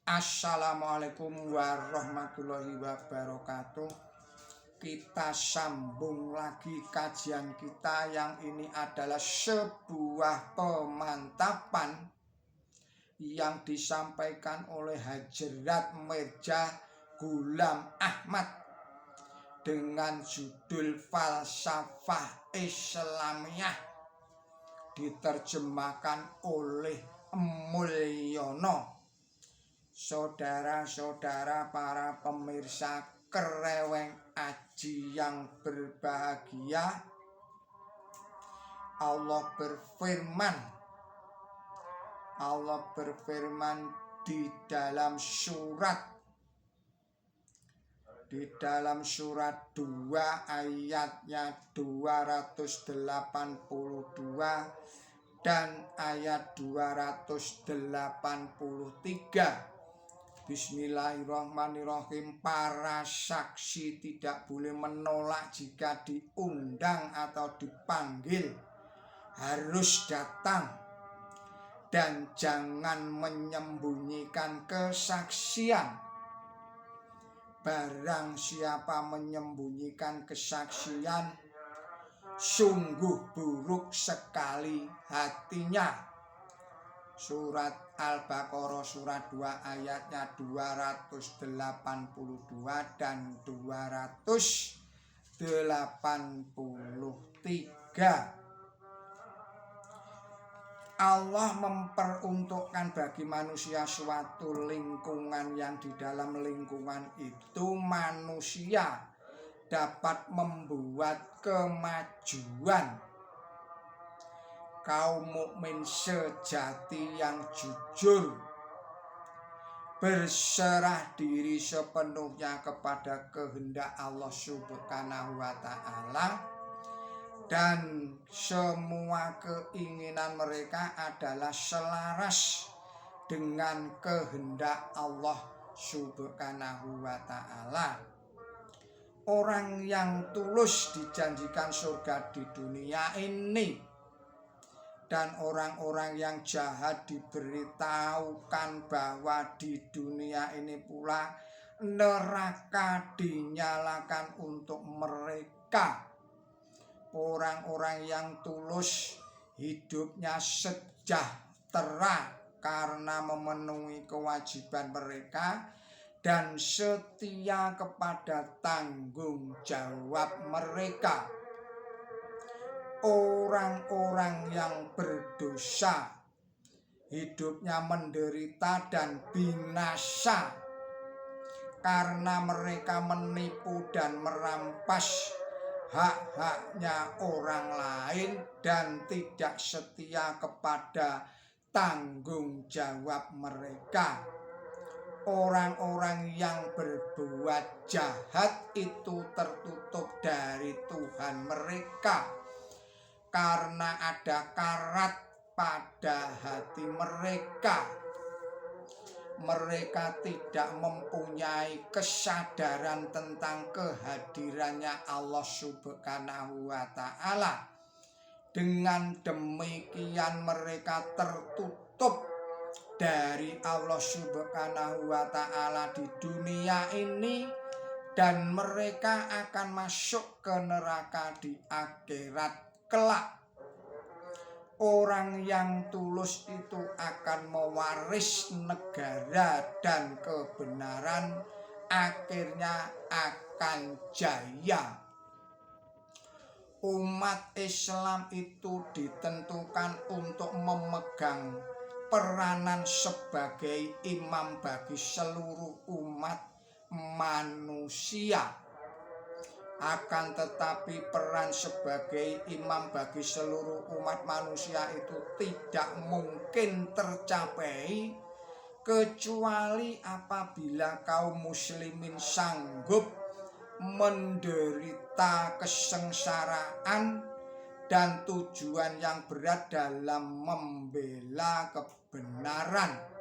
Assalamualaikum warahmatullahi wabarakatuh. Kita sambung lagi kajian kita yang ini adalah sebuah pemantapan yang disampaikan oleh Hadjrat Mirza Ghulam Ahmad dengan judul Falsafah Islamiyah, diterjemahkan oleh Mulyono. Saudara-saudara para pemirsa Kereweng Aji yang berbahagia, Allah berfirman di dalam surat 2 ayatnya 282 dan ayat 283. Bismillahirrahmanirrahim. Para saksi tidak boleh menolak jika diundang atau dipanggil, harus datang dan jangan menyembunyikan kesaksian. Barang siapa menyembunyikan kesaksian, sungguh buruk sekali hatinya. Surat Al-Baqarah surat 2 ayatnya 282 dan 283. Allah memperuntukkan bagi manusia suatu lingkungan yang di dalam lingkungan itu manusia dapat membuat kemajuan. Kaum mukmin sejati yang jujur berserah diri sepenuhnya kepada kehendak Allah Subhanahu wa Ta'ala, dan semua keinginan mereka adalah selaras dengan kehendak Allah Subhanahu wa Ta'ala. Orang yang tulus dijanjikan surga di dunia ini, dan orang-orang yang jahat diberitahukan bahwa di dunia ini pula neraka dinyalakan untuk mereka. Orang-orang yang tulus hidupnya sejahtera karena memenuhi kewajiban mereka dan setia kepada tanggung jawab mereka. Orang-orang yang berdosa hidupnya menderita dan binasa karena mereka menipu dan merampas hak-haknya orang lain dan tidak setia kepada tanggung jawab mereka. Orang-orang yang berbuat jahat itu tertutup dari Tuhan mereka karena ada karat pada hati mereka. Mereka tidak mempunyai kesadaran tentang kehadirannya Allah Subhanahu wa Ta'ala. Dengan demikian mereka tertutup dari Allah Subhanahu wa Ta'ala di dunia ini, dan mereka akan masuk ke neraka di akhirat kelak. Orang yang tulus itu akan mewaris negara dan kebenaran, akhirnya akan jaya. Umat Islam itu ditentukan untuk memegang peranan sebagai imam bagi seluruh umat manusia. Akan tetapi peran sebagai imam bagi seluruh umat manusia itu tidak mungkin tercapai kecuali apabila kaum muslimin sanggup menderita kesengsaraan dan tujuan yang berat dalam membela kebenaran.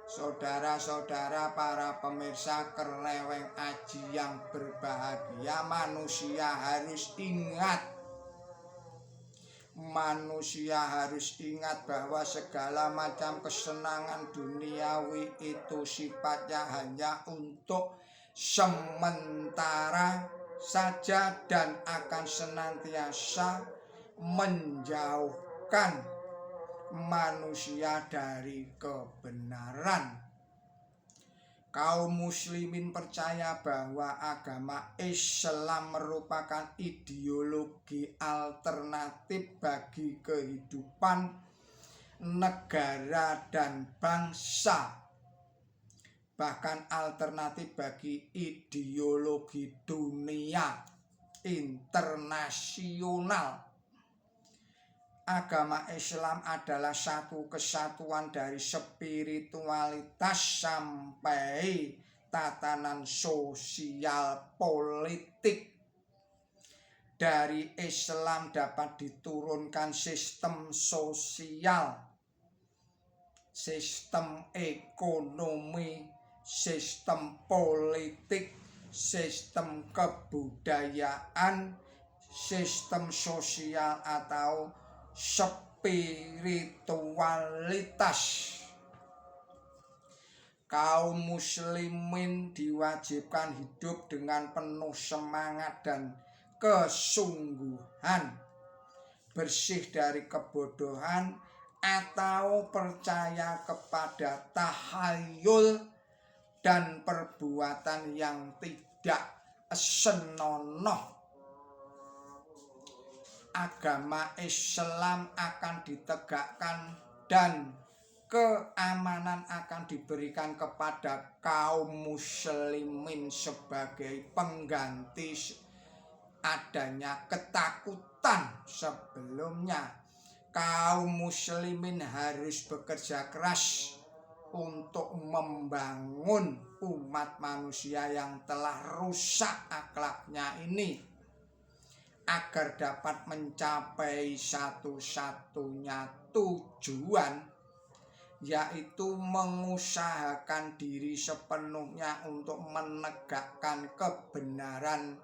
Saudara-saudara para pemirsa Kereweng Aji yang berbahagia, manusia harus ingat Manusia harus ingat bahwa segala macam kesenangan duniawi itu sifatnya hanya untuk sementara saja dan akan senantiasa menjauhkan manusia dari kebenaran. Kaum muslimin percaya bahwa agama Islam merupakan ideologi alternatif bagi kehidupan negara dan bangsa, bahkan alternatif bagi ideologi dunia internasional. Agama Islam adalah satu kesatuan dari spiritualitas sampai tatanan sosial politik. Dari Islam dapat diturunkan sistem sosial, sistem ekonomi, sistem politik, sistem kebudayaan, sistem sosial atau spiritualitas. Kaum muslimin diwajibkan hidup dengan penuh semangat dan kesungguhan, bersih dari kebodohan atau percaya kepada tahayul dan perbuatan yang tidak senonoh. Agama Islam akan ditegakkan dan keamanan akan diberikan kepada kaum muslimin sebagai pengganti adanya ketakutan sebelumnya. Kaum muslimin harus bekerja keras untuk membangun umat manusia yang telah rusak akhlaknya ini, agar dapat mencapai satu-satunya tujuan, yaitu mengusahakan diri sepenuhnya untuk menegakkan kebenaran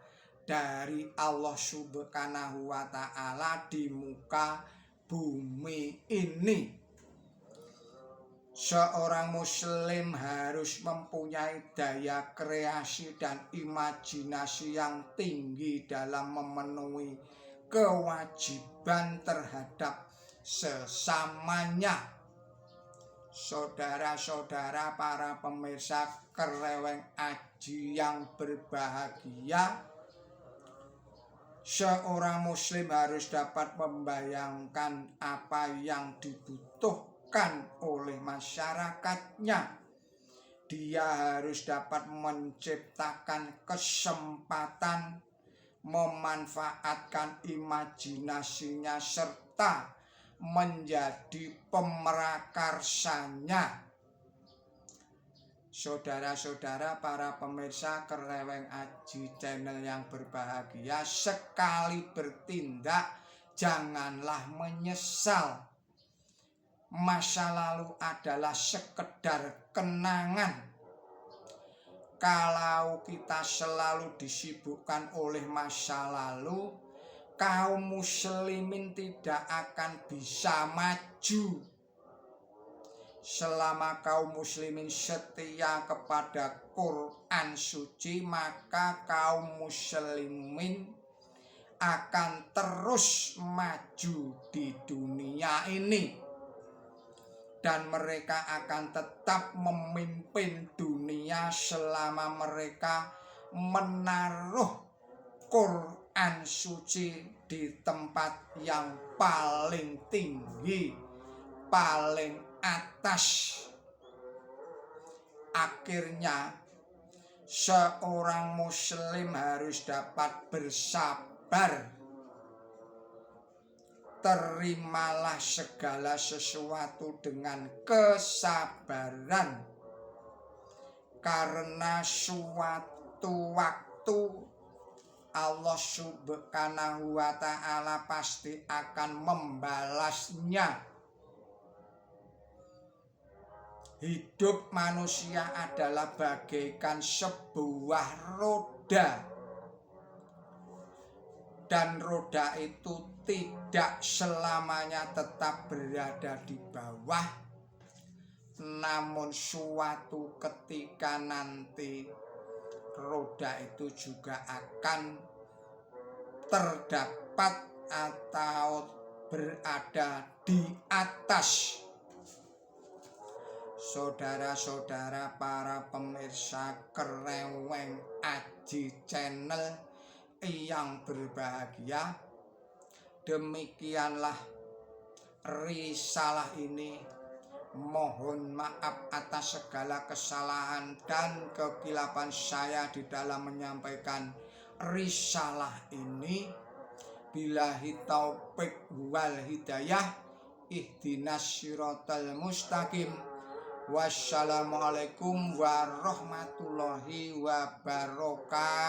dari Allah Subhanahu wa Ta'ala di muka bumi ini. Seorang muslim harus mempunyai daya kreasi dan imajinasi yang tinggi dalam memenuhi kewajiban terhadap sesamanya. Saudara-saudara para pemirsa Kereweng Aji yang berbahagia, seorang muslim harus dapat membayangkan apa yang dibutuhkan oleh masyarakatnya. Dia harus dapat menciptakan kesempatan, memanfaatkan imajinasinya serta menjadi pemerakarsanya. Saudara-saudara para pemirsa Kereweng Aji channel yang berbahagia, sekali bertindak janganlah menyesal. Masa lalu adalah sekedar kenangan. Kalau kita selalu disibukkan oleh masa lalu, kaum muslimin tidak akan bisa maju. Selama kaum muslimin setia kepada Quran suci, maka kaum muslimin akan terus maju di dunia ini. Dan mereka akan tetap memimpin dunia selama mereka menaruh Quran suci di tempat yang paling tinggi, paling atas. Akhirnya seorang muslim harus dapat bersabar. Terimalah segala sesuatu dengan kesabaran, karena suatu waktu Allah Subhanahu wa Ta'ala pasti akan membalasnya. Hidup manusia adalah bagaikan sebuah roda. dan roda itu tidak selamanya tetap berada di bawah, namun suatu ketika nanti roda itu juga akan terdapat atau berada di atas. Saudara-saudara para pemirsa Kereweng Aji Channel yang berbahagia, demikianlah risalah ini. Mohon maaf atas segala kesalahan dan kekilapan saya di dalam menyampaikan risalah ini. Billahi taufik wal hidayah, ihdinas siratal mustaqim. Wassalamualaikum warahmatullahi wabarakatuh.